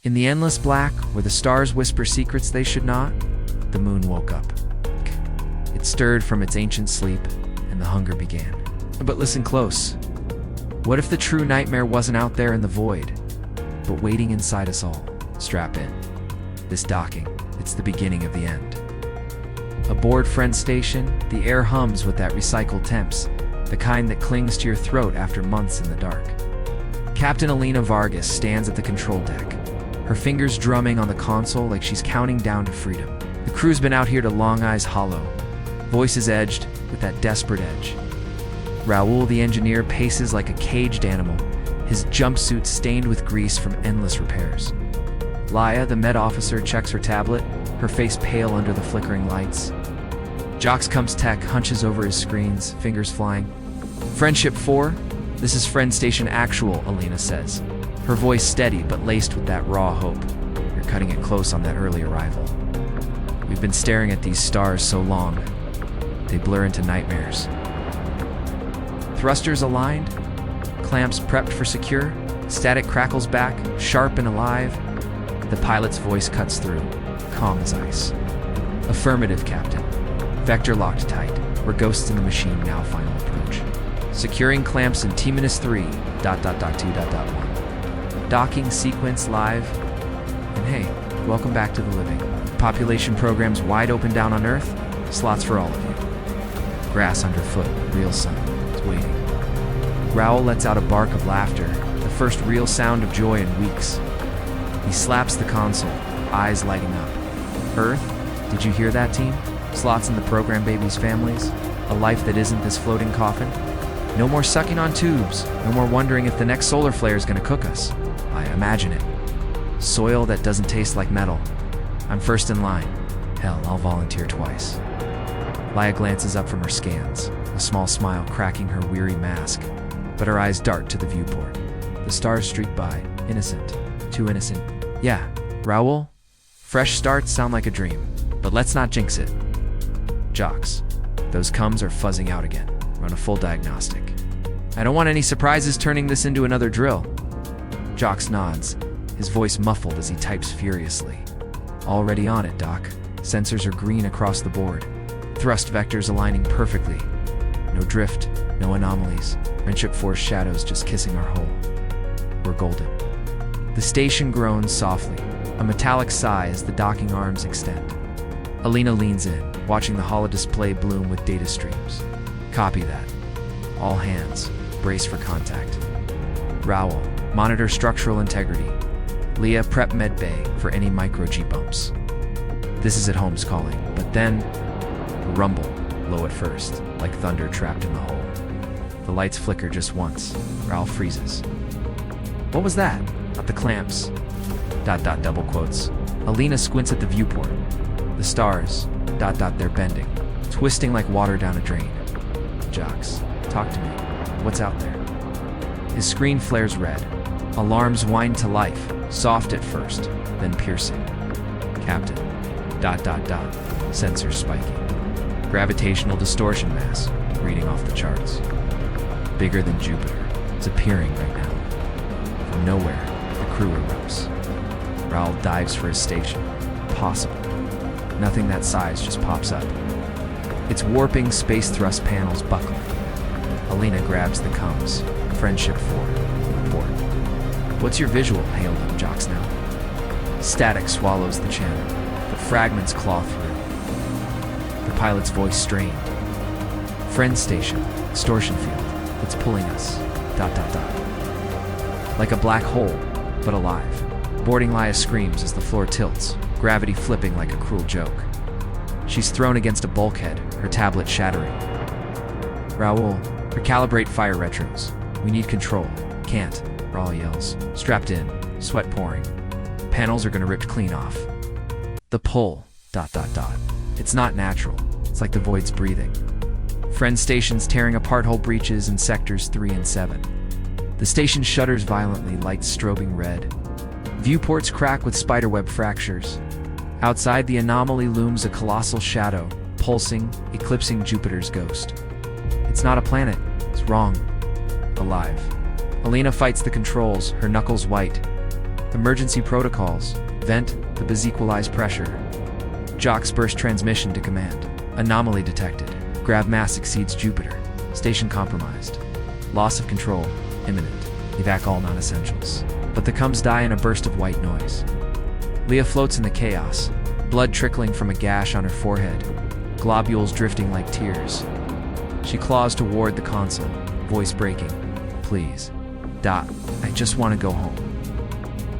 In the endless black, where the stars whisper secrets they should not, the moon woke up. It stirred from its ancient sleep, and the hunger began. But listen close. What if the true nightmare wasn't out there in the void, but waiting inside us all? Strap in. This docking, it's the beginning of the end. Aboard Friend Station, the air hums with that recycled temps, the kind that clings to your throat after months in the dark. Captain Elena Vargas stands at the control deck, her fingers drumming on the console like she's counting down to freedom. The crew's been out here to Long Eyes Hollow, voices edged with that desperate edge. Raoul, the engineer, paces like a caged animal, his jumpsuit stained with grease from endless repairs. Laia, the med officer, checks her tablet, her face pale under the flickering lights. Jox comes tech, hunches over his screens, fingers flying. Friendship 4? This is Friend Station Actual, Elena says, her voice steady but laced with that raw hope. You're cutting it close on that early arrival. We've been staring at these stars so long, they blur into nightmares. Thrusters aligned, clamps prepped for secure, static crackles back, sharp and alive. The pilot's voice cuts through, calm as ice. Affirmative, Captain. Vector locked tight. We're ghosts in the machine now, final approach. Securing clamps in T-2.2.1. Docking sequence live. And hey, welcome back to the living. Population programs wide open down on Earth. Slots for all of you. Grass underfoot, real sun. It's waiting. Raoul lets out a bark of laughter, the first real sound of joy in weeks. He slaps the console, eyes lighting up. Earth, did you hear that, team? Slots in the program babies' families. A life that isn't this floating coffin. No more sucking on tubes. No more wondering if the next solar flare is going to cook us. I imagine it. Soil that doesn't taste like metal. I'm first in line. Hell, I'll volunteer twice. Laia glances up from her scans, a small smile cracking her weary mask, but her eyes dart to the viewport. The stars streak by, innocent. Too innocent. Yeah, Raoul? Fresh starts sound like a dream, but let's not jinx it. Jox, those cums are fuzzing out again. Run a full diagnostic. I don't want any surprises turning this into another drill. Jox nods, his voice muffled as he types furiously. Already on it, Doc. Sensors are green across the board. Thrust vectors aligning perfectly. No drift, no anomalies. Friendship force shadows just kissing our hull. We're golden. The station groans softly, a metallic sigh as the docking arms extend. Elena leans in, watching the holodisplay bloom with data streams. Copy that. All hands, brace for contact. Raoul, monitor structural integrity. Leah, prep med bay for any micro-G bumps. This is at Holmes calling, but then, a rumble, low at first, like thunder trapped in the hole. The lights flicker just once. Raoul freezes. What was that? Not the clamps. ... double quotes. Elena squints at the viewport. The stars ... they're bending, twisting like water down a drain. Jox, talk to me. What's out there? His screen flares red. Alarms wind to life, soft at first, then piercing. Captain ... Sensors spiking. Gravitational distortion mass, reading off the charts. Bigger than Jupiter. It's appearing right now. From nowhere, the crew erupts. Raoul dives for his station. Impossible. Nothing that size just pops up. Its warping space thrust panels buckling. Elena grabs the cums. Friendship 4. Report. What's your visual? Hailed up Jox now. Static swallows the channel, but fragments claw through. The pilot's voice strained. Friend station, distortion field. It's pulling us. ... Like a black hole, but alive. Boarding Laia screams as the floor tilts, gravity flipping like a cruel joke. She's thrown against a bulkhead, her tablet shattering. Raoul, recalibrate fire retros. We need control. Can't, Raoul yells, strapped in, sweat pouring. Panels are gonna rip clean off. The pull... ... It's not natural. It's like the void's breathing. Friend stations tearing apart hull breaches in sectors 3 and 7. The station shudders violently, lights strobing red. Viewports crack with spiderweb fractures. Outside the anomaly looms a colossal shadow, pulsing, eclipsing Jupiter's ghost. It's not a planet. It's wrong. Alive. Elena fights the controls, her knuckles white. Emergency protocols. Vent the equalize pressure. Jock's burst transmission to command. Anomaly detected. Grav mass exceeds Jupiter. Station compromised. Loss of control. Imminent. Evac all non-essentials. But the coms die in a burst of white noise. Leah floats in the chaos. Blood trickling from a gash on her forehead. Globules drifting like tears. She claws toward the console. Voice breaking. Please. I just want to go home.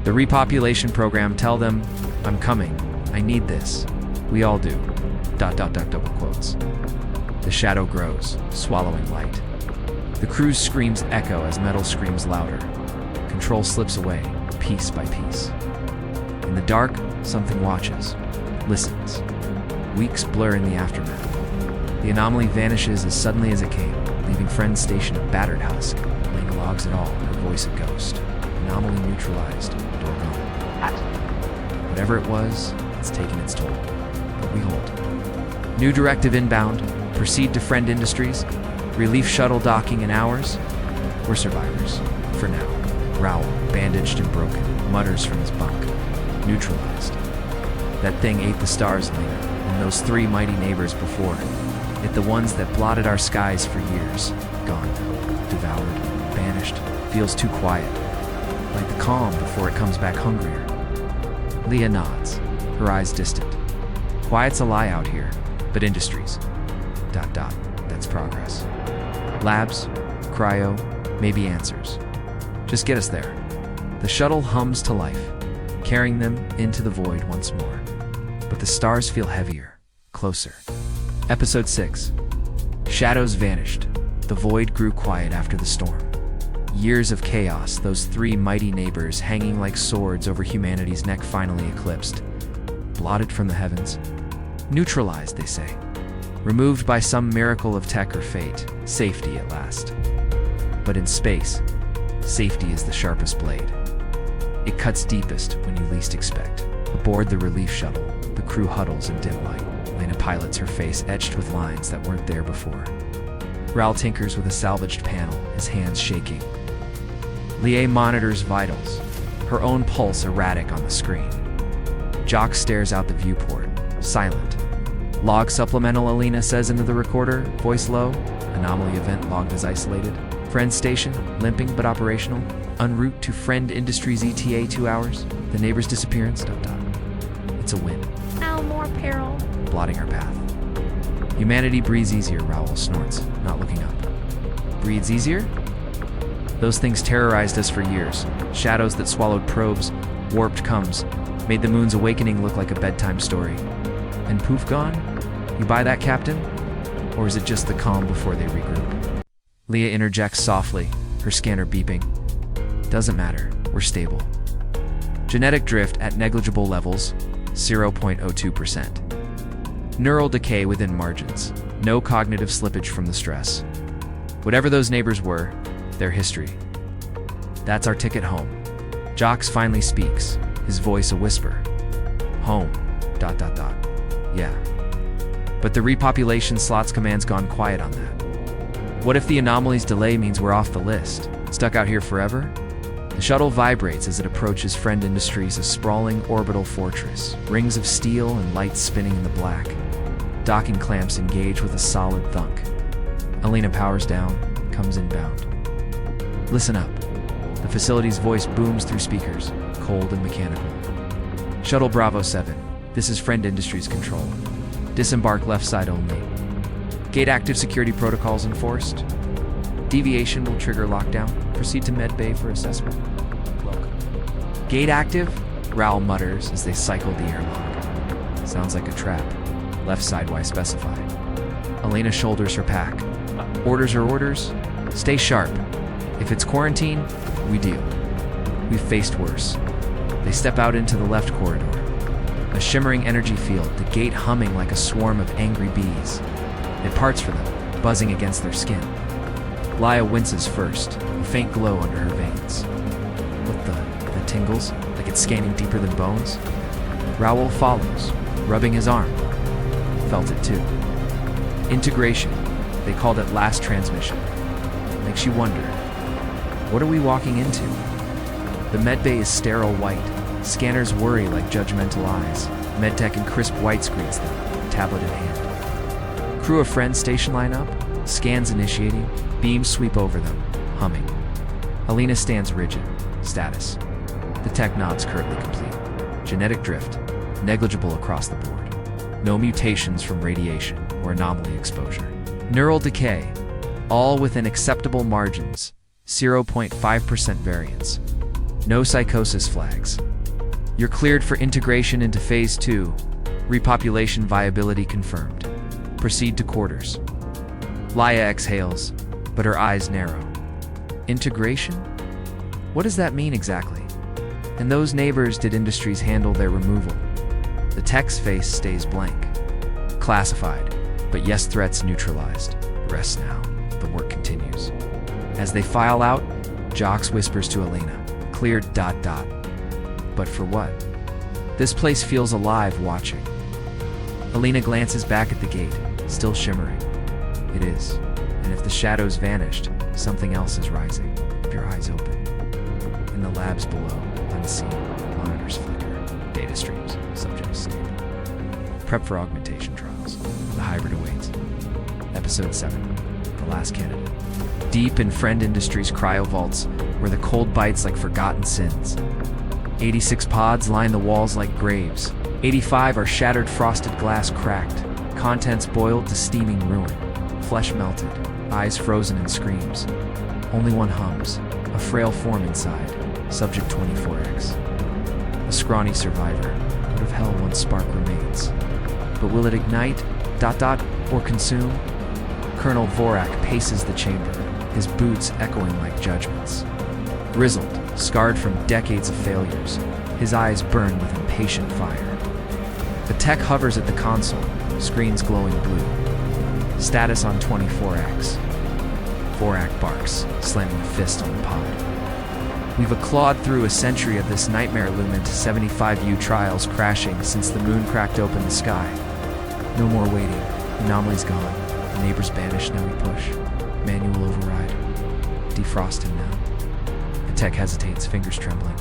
The repopulation program tell them, I'm coming. I need this. We all do. Double quotes. The shadow grows, swallowing light. The crew's screams echo as metal screams louder. Control slips away, piece by piece. In the dark, something watches, listens. Weeks blur in the aftermath. The anomaly vanishes as suddenly as it came, leaving Friend's station a battered husk. Laying logs at all, her voice a ghost. Anomaly neutralized, door gone. Whatever it was, it's taken its toll. But we hold. New directive inbound. Proceed to Friend Industries. Relief shuttle docking in hours. We're survivors. For now. Raoul, bandaged and broken, mutters from his bunk. Neutralized. That thing ate the stars, Elena, and those three mighty neighbors before it. The ones that blotted our skies for years. Gone now. Devoured. Banished. Feels too quiet. Like the calm before it comes back hungrier. Leah nods, her eyes distant. Quiet's a lie out here, but industries. That's progress. Labs, cryo, maybe answers. Just get us there. The shuttle hums to life, carrying them into the void once more. But the stars feel heavier, closer. Episode 6. Shadows vanished. The void grew quiet after the storm. Years of chaos, those three mighty neighbors hanging like swords over humanity's neck finally eclipsed. Blotted from the heavens. Neutralized, they say. Removed by some miracle of tech or fate. Safety at last. But in space, safety is the sharpest blade. It cuts deepest when you least expect. Aboard the relief shuttle, the crew huddles in dim light. Lena pilots, her face etched with lines that weren't there before. Raoul tinkers with a salvaged panel, his hands shaking. Leah monitors vitals, her own pulse erratic on the screen. Jock stares out the viewport, silent. Log supplemental, Elena says into the recorder, voice low. Anomaly event logged as isolated. Friend station, limping but operational. En route to Friend Industries ETA 2 hours. The neighbor's disappearance, ... It's a win. Now more peril. Blotting our path. Humanity breathes easier, Raoul snorts, not looking up. Breathes easier? Those things terrorized us for years. Shadows that swallowed probes, warped comes, made the moon's awakening look like a bedtime story. And poof gone? You buy that, Captain? Or is it just the calm before they regroup? Leah interjects softly, her scanner beeping. Doesn't matter, we're stable. Genetic drift at negligible levels, 0.02%. Neural decay within margins, no cognitive slippage from the stress. Whatever those neighbors were, their history. That's our ticket home. Jocks finally speaks, his voice a whisper. Home, ... Yeah. But the repopulation slots command's gone quiet on that. What if the anomaly's delay means we're off the list? Stuck out here forever? The shuttle vibrates as it approaches Friend Industries, a sprawling orbital fortress, rings of steel and lights spinning in the black. Docking clamps engage with a solid thunk. Elena powers down, comes inbound. Listen up. The facility's voice booms through speakers, cold and mechanical. Shuttle Bravo 7, this is Friend Industries control. Disembark left side only. Gate active, security protocols enforced. Deviation will trigger lockdown. Proceed to med bay for assessment. Welcome. Gate active? Raoul mutters as they cycle the airlock. Sounds like a trap. Left side Y specified. Elena shoulders her pack. Orders are orders. Stay sharp. If it's quarantine, we deal. We've faced worse. They step out into the left corridor. A shimmering energy field, the gate humming like a swarm of angry bees. It parts for them, buzzing against their skin. Leah winces first, a faint glow under her veins. What the tingles, like it's scanning deeper than bones? Raoul follows, rubbing his arm. Felt it too. Integration, they called it last transmission. Makes you wonder, what are we walking into? The medbay is sterile white. Scanners worry like judgmental eyes. Medtech in crisp white screens them, tablet in hand. Crew of friends station line up. Scans initiating. Beams sweep over them, humming. Elena stands rigid. Status. The tech nods currently complete. Genetic drift. Negligible across the board. No mutations from radiation or anomaly exposure. Neural decay. All within acceptable margins. 0.5% variance. No psychosis flags. You're cleared for integration into Phase 2. Repopulation viability confirmed. Proceed to quarters. Laya exhales, but her eyes narrow. Integration? What does that mean exactly? And those neighbors, did industries handle their removal? The tech's face stays blank. Classified, but yes, threats neutralized. Rest now, the work continues. As they file out, Jocks whispers to Elena, cleared ... But for what? This place feels alive watching. Elena glances back at the gate, still shimmering. It is. And if the shadows vanished, something else is rising. Keep your eyes open. In the labs below, unseen, monitors flicker. Data streams, subjects stable. Prep for augmentation trials. The hybrid awaits. Episode 7. The last candidate. Deep in Friend Industries cryo vaults, where the cold bites like forgotten sins. 86 pods line the walls like graves. 85 are shattered, frosted glass cracked, contents boiled to steaming ruin. Flesh melted, eyes frozen in screams. Only one hums, a frail form inside, subject 24X. A scrawny survivor, out of hell one spark remains. But will it ignite, ... or consume? Colonel Vorak paces the chamber, his boots echoing like judgments. Grizzled, scarred from decades of failures, his eyes burn with impatient fire. The tech hovers at the console, screens glowing blue. Status on 24X. Vorak barks, slamming a fist on the pod. We've clawed through a century of this nightmare lumen to 75U trials crashing since the moon cracked open the sky. No more waiting. Anomaly's gone. The neighbors banished, now we push. Manual override. Defrost him now. The tech hesitates, fingers trembling.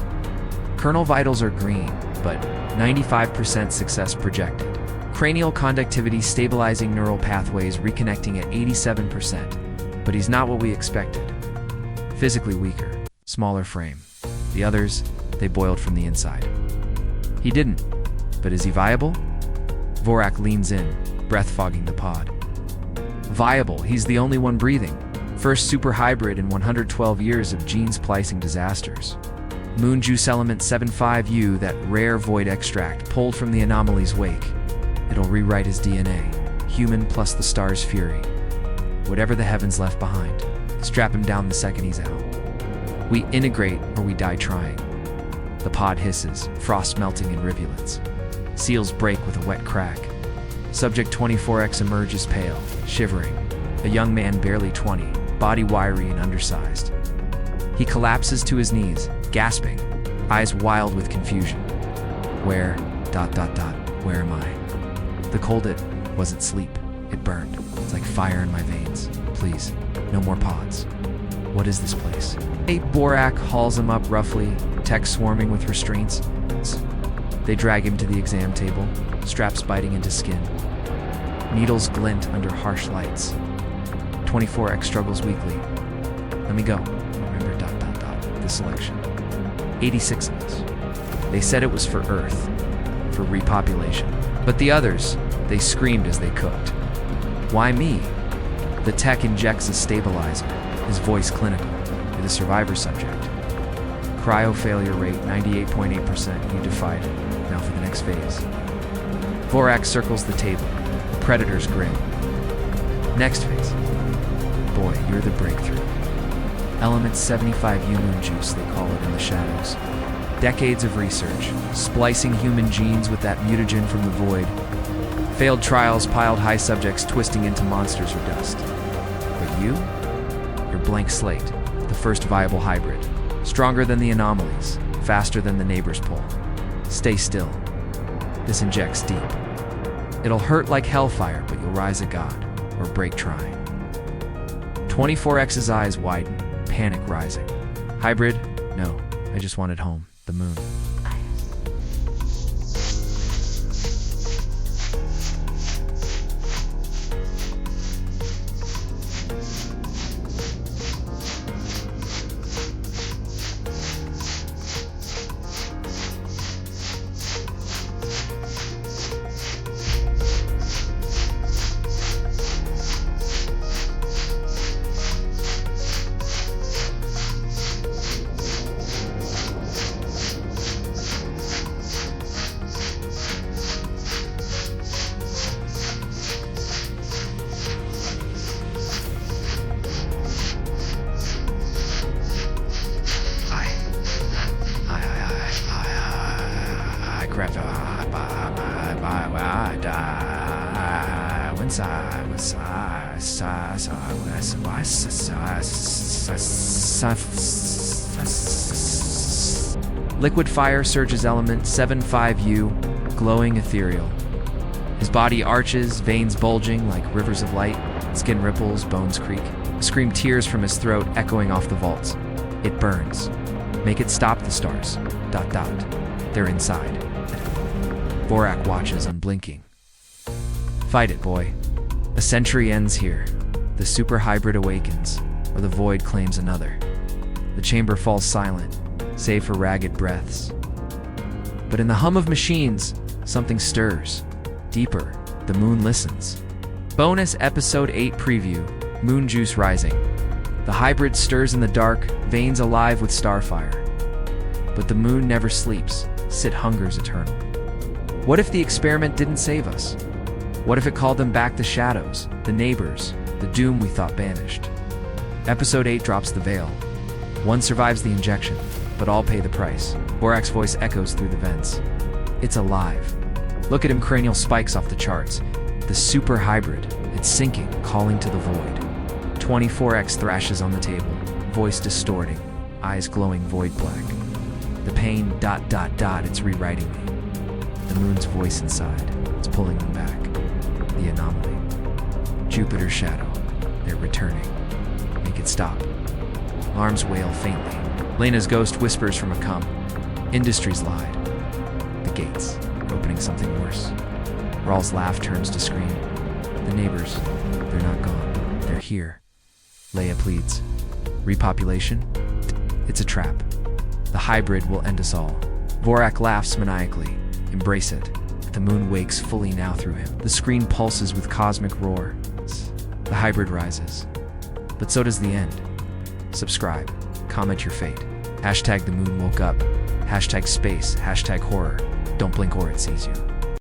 Kernel vitals are green, but 95% success projected. Cranial conductivity stabilizing neural pathways reconnecting at 87%, but he's not what we expected. Physically weaker, smaller frame. The others, they boiled from the inside. He didn't, but is he viable? Vorak leans in, breath fogging the pod. Viable, he's the only one breathing. First super hybrid in 112 years of gene splicing disasters. Moon juice element 75U, that rare void extract pulled from the anomaly's wake. It'll rewrite his DNA, human plus the star's fury. Whatever the heavens left behind, strap him down the second he's out. We integrate or we die trying. The pod hisses, frost melting in rivulets. Seals break with a wet crack. Subject 24X emerges pale, shivering. A young man barely 20, body wiry and undersized. He collapses to his knees, gasping, eyes wild with confusion. Where, ... where am I? The cold, it wasn't sleep. It burned. It's like fire in my veins. Please, no more pods. What is this place? Vorak hauls him up roughly, tech swarming with restraints. They drag him to the exam table, straps biting into skin. Needles glint under harsh lights. 24X struggles weakly. Let me go. Remember ... the selection. 86 of us. They said it was for Earth, for repopulation. But the others, they screamed as they cooked. Why me? The tech injects a stabilizer, his voice clinical, to the survivor subject. Cryo failure rate 98.8%. You defied it. Now for the next phase. Vorak circles the table. The predators grin. Next phase. Boy, you're the breakthrough. Element 75U moon juice, they call it in the shadows. Decades of research, splicing human genes with that mutagen from the void. Failed trials piled high, subjects twisting into monsters or dust. But you? You're blank slate, the first viable hybrid. Stronger than the anomalies, faster than the neighbors pull. Stay still. This injects deep. It'll hurt like hellfire, but you'll rise a god, or break trying. 24X's eyes widen, panic rising. Hybrid? No. I just wanted home, the moon. Liquid fire surges element 75U, glowing ethereal. His body arches, veins bulging like rivers of light, skin ripples, bones creak. A scream tears from his throat, echoing off the vaults. It burns. Make it stop, the stars. ... They're inside. Vorak watches, unblinking. Fight it, boy. A century ends here. The super hybrid awakens, or the void claims another. The chamber falls silent, save for ragged breaths. But in the hum of machines, something stirs. Deeper, the moon listens. Bonus Episode 8 Preview, Moon Juice Rising. The hybrid stirs in the dark, veins alive with starfire. But the moon never sleeps, Sit hungers eternal. What if the experiment didn't save us? What if it called them back the shadows, the neighbors, the doom we thought banished? Episode 8 drops the veil. One survives the injection, but all pay the price. Vorak's voice echoes through the vents. It's alive. Look at him, cranial spikes off the charts. The super hybrid. It's sinking, calling to the void. 24X thrashes on the table, voice distorting, eyes glowing void black. The pain, ... it's rewriting me. The moon's voice inside, it's pulling them back. The anomaly. Jupiter's shadow. They're returning. Make it stop. Alarms wail faintly. Lena's ghost whispers from a come. Industries lied. The gates are opening something worse. Rawl's laugh turns to scream. The neighbors, they're not gone. They're here. Leia pleads. Repopulation? It's a trap. The hybrid will end us all. Vorak laughs maniacally. Embrace it. The moon wakes fully now through him. The screen pulses with cosmic roar. The hybrid rises. But so does the end. Subscribe. Comment your fate. # the moon woke up. # space. # horror. Don't blink or it sees you.